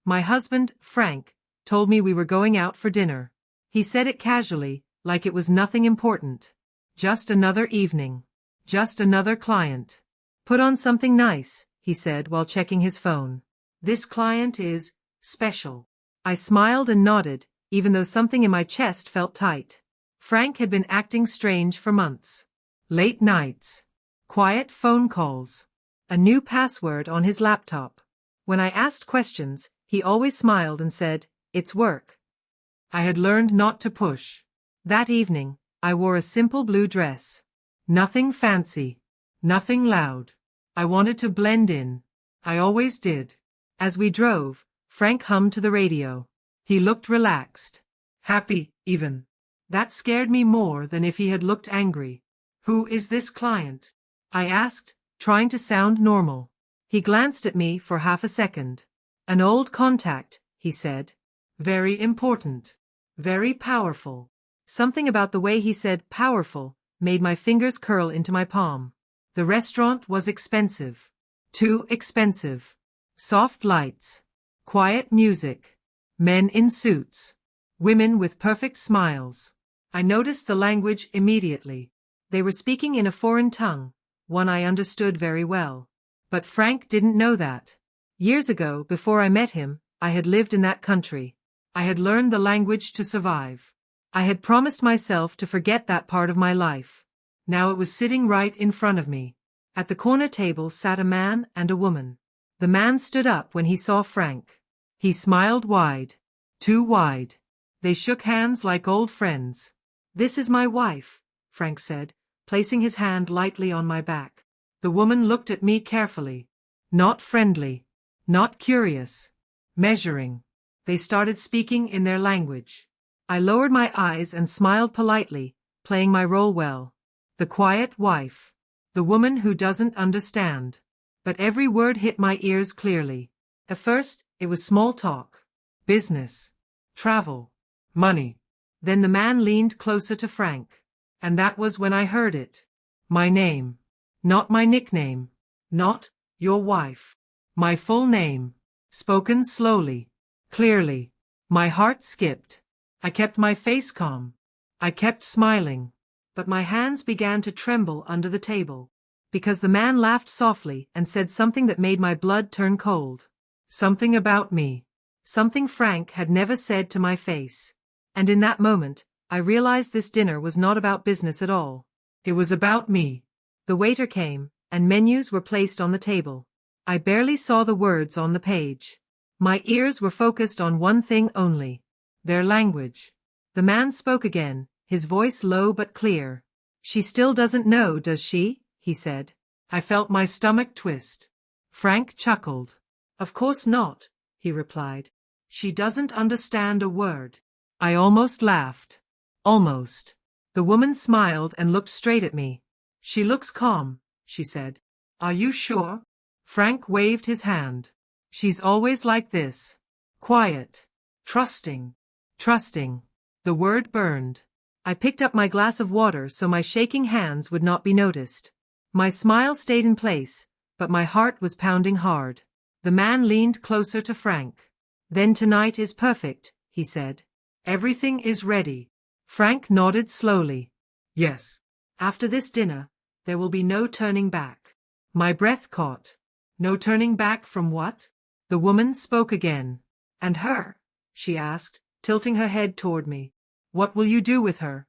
My husband, Frank, told me we were going out for dinner. He said it casually, like it was nothing important. Just another evening. Just another client. Put on something nice, he said while checking his phone. This client is special. I smiled and nodded, even though something in my chest felt tight. Frank had been acting strange for months. Late nights. Quiet phone calls. A new password on his laptop. When I asked questions, he always smiled and said, "It's work." I had learned not to push. That evening, I wore a simple blue dress. Nothing fancy. Nothing loud. I wanted to blend in. I always did. As we drove, Frank hummed to the radio. He looked relaxed. Happy, even. That scared me more than if he had looked angry. "Who is this client?" I asked, trying to sound normal. He glanced at me for half a second. "An old contact," he said. "Very important. Very powerful." Something about the way he said powerful made my fingers curl into my palm. The restaurant was expensive. Too expensive. Soft lights. Quiet music. Men in suits. Women with perfect smiles. I noticed the language immediately. They were speaking in a foreign tongue, one I understood very well. But Frank didn't know that. Years ago, before I met him, I had lived in that country. I had learned the language to survive. I had promised myself to forget that part of my life. Now it was sitting right in front of me. At the corner table sat a man and a woman. The man stood up when he saw Frank. He smiled wide. Too wide. They shook hands like old friends. "This is my wife," Frank said, placing his hand lightly on my back. The woman looked at me carefully. Not friendly. Not curious. Measuring. They started speaking in their language. I lowered my eyes and smiled politely, playing my role well. The quiet wife. The woman who doesn't understand. But every word hit my ears clearly. At first, it was small talk. Business. Travel. Money. Then the man leaned closer to Frank. And that was when I heard it. My name. Not my nickname. Not, your wife. My full name. Spoken slowly. Clearly. My heart skipped. I kept my face calm. I kept smiling. But my hands began to tremble under the table. Because the man laughed softly and said something that made my blood turn cold. Something about me. Something Frank had never said to my face. And in that moment, I realized this dinner was not about business at all. It was about me. The waiter came, and menus were placed on the table. I barely saw the words on the page. My ears were focused on one thing only. Their language. The man spoke again, his voice low but clear. "She still doesn't know, does she?" he said. I felt my stomach twist. Frank chuckled. "Of course not," he replied. "She doesn't understand a word." I almost laughed. Almost. The woman smiled and looked straight at me. "She looks calm," she said. "Are you sure?" Frank waved his hand. "She's always like this. Quiet. Trusting. Trusting." The word burned. I picked up my glass of water so my shaking hands would not be noticed. My smile stayed in place, but my heart was pounding hard. The man leaned closer to Frank. "Then tonight is perfect," he said. "Everything is ready." Frank nodded slowly. "Yes. After this dinner, there will be no turning back." My breath caught. "No turning back from what?" The woman spoke again. "And her?" she asked, tilting her head toward me. "What will you do with her?"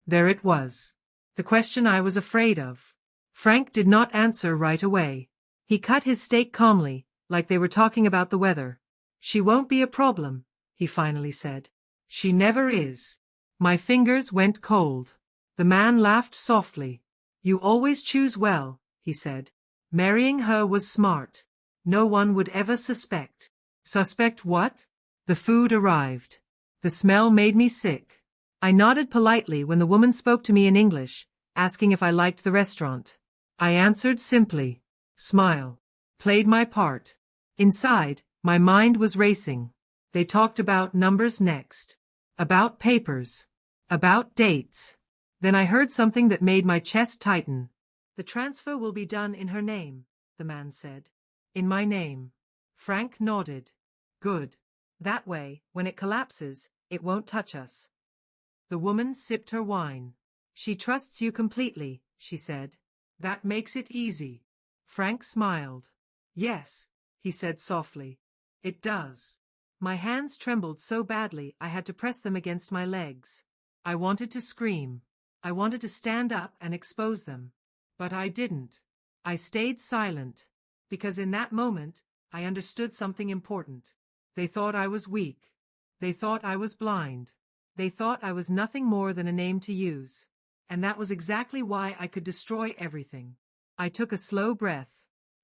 There it was. The question I was afraid of. Frank did not answer right away. He cut his steak calmly, like they were talking about the weather. "She won't be a problem," he finally said. "She never is." My fingers went cold. The man laughed softly. "You always choose well," he said. "Marrying her was smart. No one would ever suspect." Suspect what? The food arrived. The smell made me sick. I nodded politely when the woman spoke to me in English, asking if I liked the restaurant. I answered simply. Smile. Played my part. Inside, my mind was racing. They talked about numbers next. About papers. About dates. Then I heard something that made my chest tighten. "The transfer will be done in her name," the man said. "In my name." Frank nodded. Good. That way, when it collapses, it won't touch us. The woman sipped her wine. She trusts you completely, she said. That makes it easy. Frank smiled. Yes, he said softly. It does. My hands trembled so badly I had to press them against my legs. I wanted to scream. I wanted to stand up and expose them. But I didn't. I stayed silent. Because in that moment, I understood something important. They thought I was weak. They thought I was blind. They thought I was nothing more than a name to use. And that was exactly why I could destroy everything. I took a slow breath.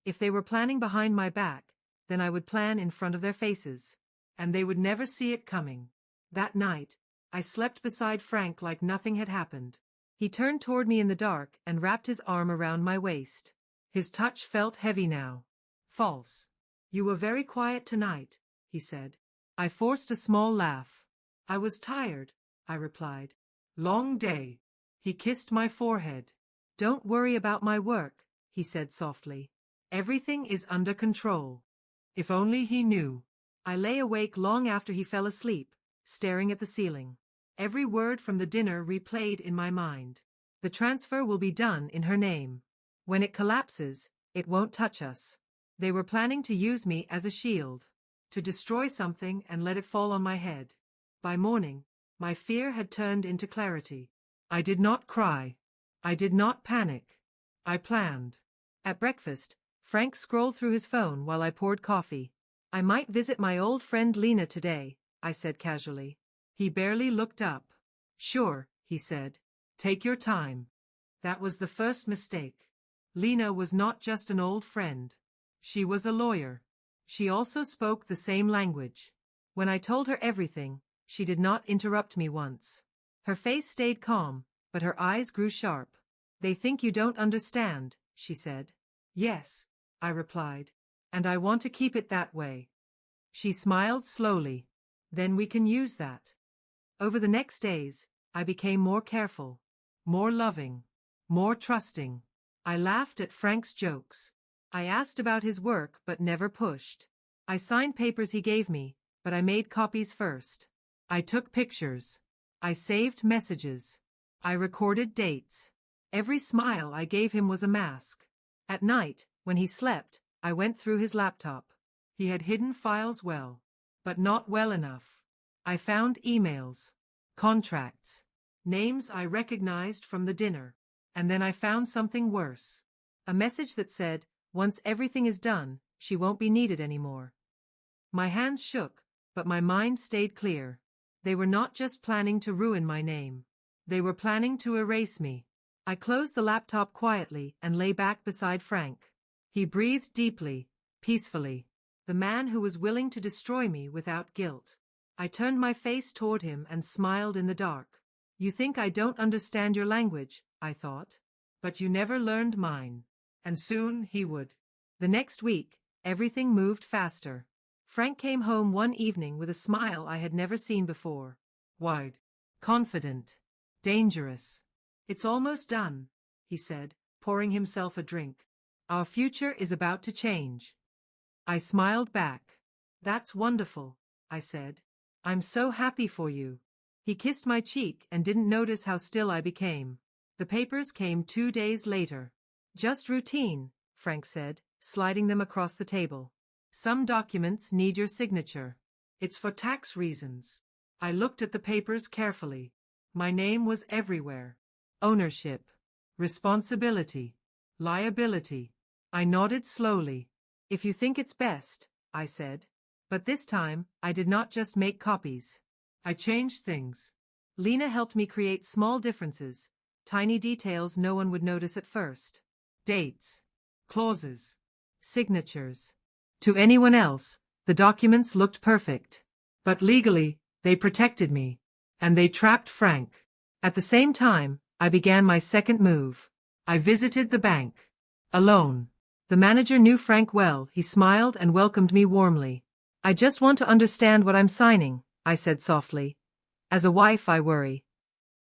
If they were planning behind my back, then I would plan in front of their faces. And they would never see it coming. That night, I slept beside Frank like nothing had happened. He turned toward me in the dark and wrapped his arm around my waist. His touch felt heavy now. False. You were very quiet tonight, he said. I forced a small laugh. I was tired, I replied. Long day. He kissed my forehead. Don't worry about my work, he said softly. Everything is under control. If only he knew. I lay awake long after he fell asleep, staring at the ceiling. Every word from the dinner replayed in my mind. The transfer will be done in her name. When it collapses, it won't touch us. They were planning to use me as a shield, to destroy something and let it fall on my head. By morning, my fear had turned into clarity. I did not cry. I did not panic. I planned. At breakfast, Frank scrolled through his phone while I poured coffee. I might visit my old friend Lena today, I said casually. He barely looked up. Sure, he said. Take your time. That was the first mistake. Lena was not just an old friend. She was a lawyer. She also spoke the same language. When I told her everything, she did not interrupt me once. Her face stayed calm, but her eyes grew sharp. They think you don't understand, she said. Yes, I replied. And I want to keep it that way. She smiled slowly. Then we can use that. Over the next days, I became more careful, more loving, more trusting. I laughed at Frank's jokes. I asked about his work but never pushed. I signed papers he gave me, but I made copies first. I took pictures. I saved messages. I recorded dates. Every smile I gave him was a mask. At night, when he slept, I went through his laptop. He had hidden files well, but not well enough. I found emails, contracts, names I recognized from the dinner. And then I found something worse. A message that said, once everything is done, she won't be needed anymore. My hands shook, but my mind stayed clear. They were not just planning to ruin my name. They were planning to erase me. I closed the laptop quietly and lay back beside Frank. He breathed deeply, peacefully. The man who was willing to destroy me without guilt. I turned my face toward him and smiled in the dark. You think I don't understand your language, I thought. But you never learned mine. And soon he would. The next week, everything moved faster. Frank came home one evening with a smile I had never seen before. Wide, confident, dangerous. It's almost done, he said, pouring himself a drink. Our future is about to change. I smiled back. That's wonderful, I said. I'm so happy for you. He kissed my cheek and didn't notice how still I became. The papers came 2 days later. Just routine, Frank said, sliding them across the table. Some documents need your signature. It's for tax reasons. I looked at the papers carefully. My name was everywhere. Ownership, responsibility, liability. I nodded slowly. If you think it's best, I said. But this time, I did not just make copies. I changed things. Lena helped me create small differences, tiny details no one would notice at first. Dates, clauses, signatures. To anyone else, the documents looked perfect. But legally, they protected me. And they trapped Frank. At the same time, I began my second move. I visited the bank. Alone. The manager knew Frank well. He smiled and welcomed me warmly. I just want to understand what I'm signing, I said softly. As a wife, I worry.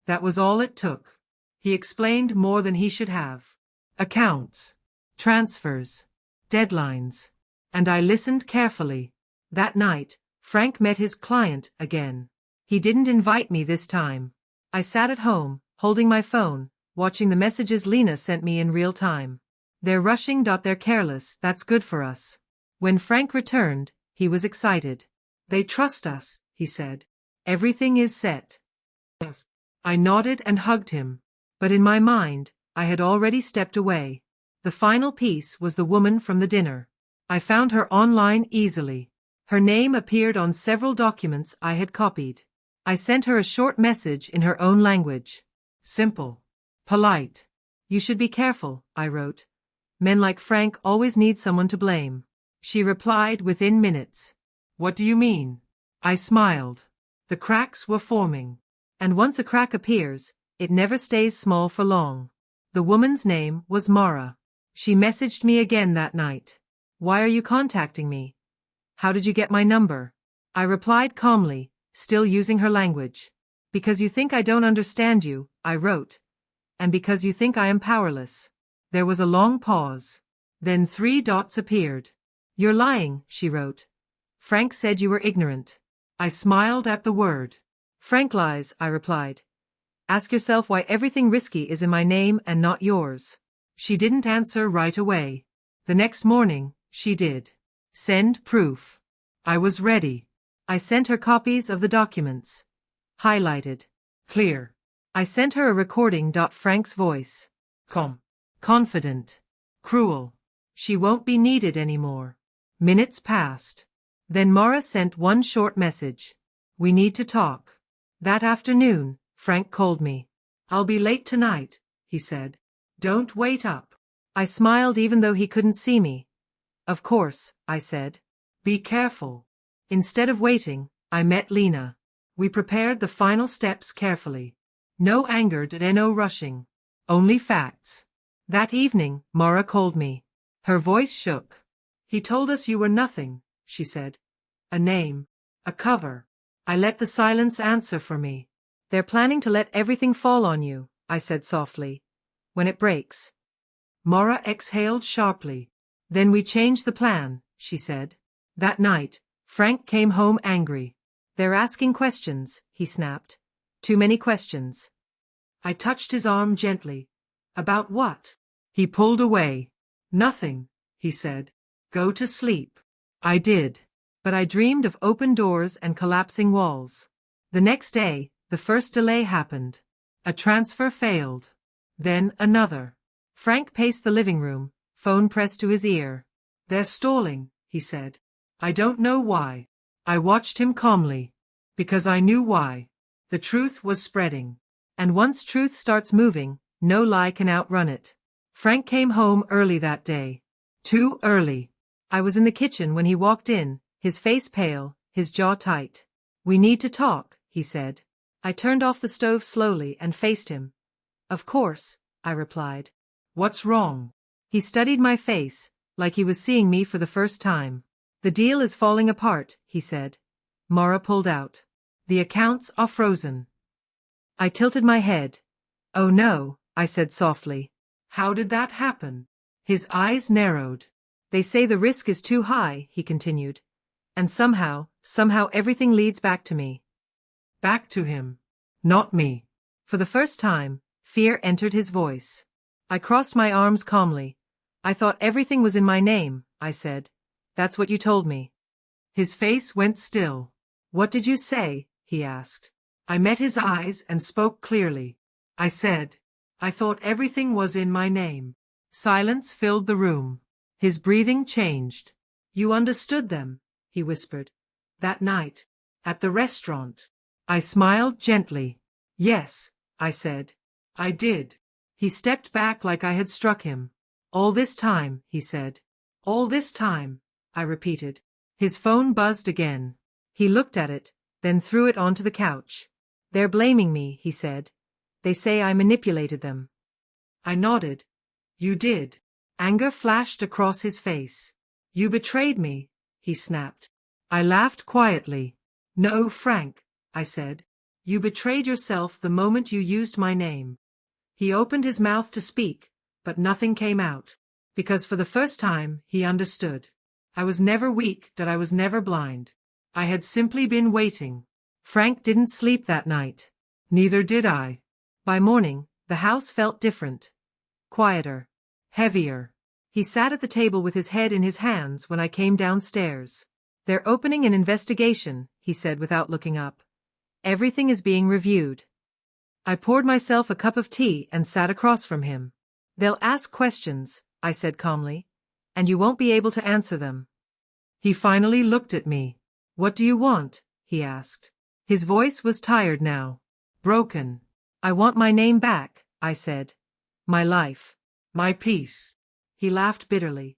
That was all it took. He explained more than he should have. Accounts, transfers, deadlines. And I listened carefully. That night, Frank met his client again. He didn't invite me this time. I sat at home, holding my phone, watching the messages Lena sent me in real time. They're rushing. They're careless. That's good for us. When Frank returned, he was excited. They trust us, he said. Everything is set. I nodded and hugged him. But in my mind, I had already stepped away. The final piece was the woman from the dinner. I found her online easily. Her name appeared on several documents I had copied. I sent her a short message in her own language. Simple. Polite. You should be careful, I wrote. Men like Frank always need someone to blame. She replied within minutes. What do you mean? I smiled. The cracks were forming. And once a crack appears, it never stays small for long. The woman's name was Mara. She messaged me again that night. Why are you contacting me? How did you get my number? I replied calmly, still using her language. Because you think I don't understand you, I wrote. And because you think I am powerless. There was a long pause. Then 3 dots appeared. You're lying, she wrote. Frank said you were ignorant. I smiled at the word. Frank lies, I replied. Ask yourself why everything risky is in my name and not yours. She didn't answer right away. The next morning, she did. Send proof. I was ready. I sent her copies of the documents. Highlighted. Clear. I sent her a recording. Frank's voice. Confident. Cruel. She won't be needed anymore. Minutes passed. Then Mara sent one short message. We need to talk. That afternoon, Frank called me. I'll be late tonight, he said. Don't wait up. I smiled even though he couldn't see me. Of course, I said. Be careful. Instead of waiting, I met Lena. We prepared the final steps carefully. No anger, no rushing. Only facts. That evening, Mara called me. Her voice shook. He told us you were nothing, she said. A name. A cover. I let the silence answer for me. They're planning to let everything fall on you, I said softly. When it breaks. Mara exhaled sharply. Then we changed the plan, she said. That night, Frank came home angry. They're asking questions, he snapped. Too many questions. I touched his arm gently. About what? He pulled away. Nothing, he said. Go to sleep. I did. But I dreamed of open doors and collapsing walls. The next day, the first delay happened. A transfer failed. Then another. Frank paced the living room, phone pressed to his ear. They're stalling, he said. I don't know why. I watched him calmly. Because I knew why. The truth was spreading. And once truth starts moving, no lie can outrun it. Frank came home early that day. Too early. I was in the kitchen when he walked in, his face pale, his jaw tight. We need to talk, he said. I turned off the stove slowly and faced him. Of course, I replied. What's wrong? He studied my face, like he was seeing me for the first time. The deal is falling apart, he said. Mara pulled out. The accounts are frozen. I tilted my head. Oh no, I said softly. How did that happen? His eyes narrowed. They say the risk is too high, he continued. And somehow everything leads back to me. Back to him. Not me. For the first time, fear entered his voice. I crossed my arms calmly. I thought everything was in my name, I said. That's what you told me. His face went still. What did you say? He asked. I met his eyes and spoke clearly. I said, I thought everything was in my name. Silence filled the room. His breathing changed. You understood them, he whispered. That night. At the restaurant. I smiled gently. Yes, I said. I did. He stepped back like I had struck him. All this time, he said. All this time, I repeated. His phone buzzed again. He looked at it, then threw it onto the couch. They're blaming me, he said. They say I manipulated them. I nodded. You did. Anger flashed across his face. You betrayed me, he snapped. I laughed quietly. No, Frank, I said. You betrayed yourself the moment you used my name. He opened his mouth to speak, but nothing came out. Because for the first time, he understood. I was never weak, that I was never blind. I had simply been waiting. Frank didn't sleep that night. Neither did I. By morning, the house felt different. Quieter. Heavier. He sat at the table with his head in his hands when I came downstairs. "They're opening an investigation," he said without looking up. "Everything is being reviewed." I poured myself a cup of tea and sat across from him. "They'll ask questions," I said calmly, "and you won't be able to answer them." He finally looked at me. "What do you want?" he asked. His voice was tired now. Broken. "I want my name back," I said. "My life. My peace." He laughed bitterly.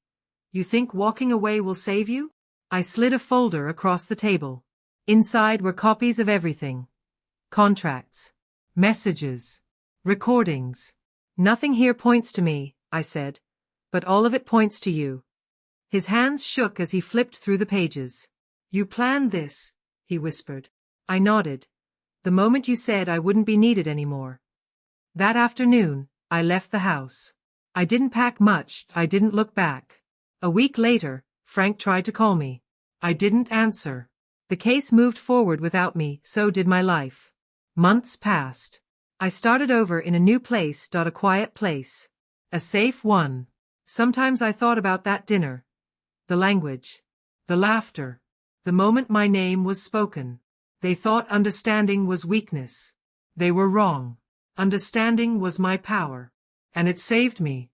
"You think walking away will save you?" I slid a folder across the table. Inside were copies of everything. Contracts. Messages. Recordings. "Nothing here points to me," I said, "but all of it points to you." His hands shook as he flipped through the pages. "You planned this," he whispered. I nodded. "The moment you said I wouldn't be needed anymore." That afternoon, I left the house. I didn't pack much, I didn't look back. A week later, Frank tried to call me. I didn't answer. The case moved forward without me, so did my life. Months passed. I started over in a new place, a quiet place. A safe one. Sometimes I thought about that dinner. The language. The laughter. The moment my name was spoken. They thought understanding was weakness. They were wrong. Understanding was my power. And it saved me.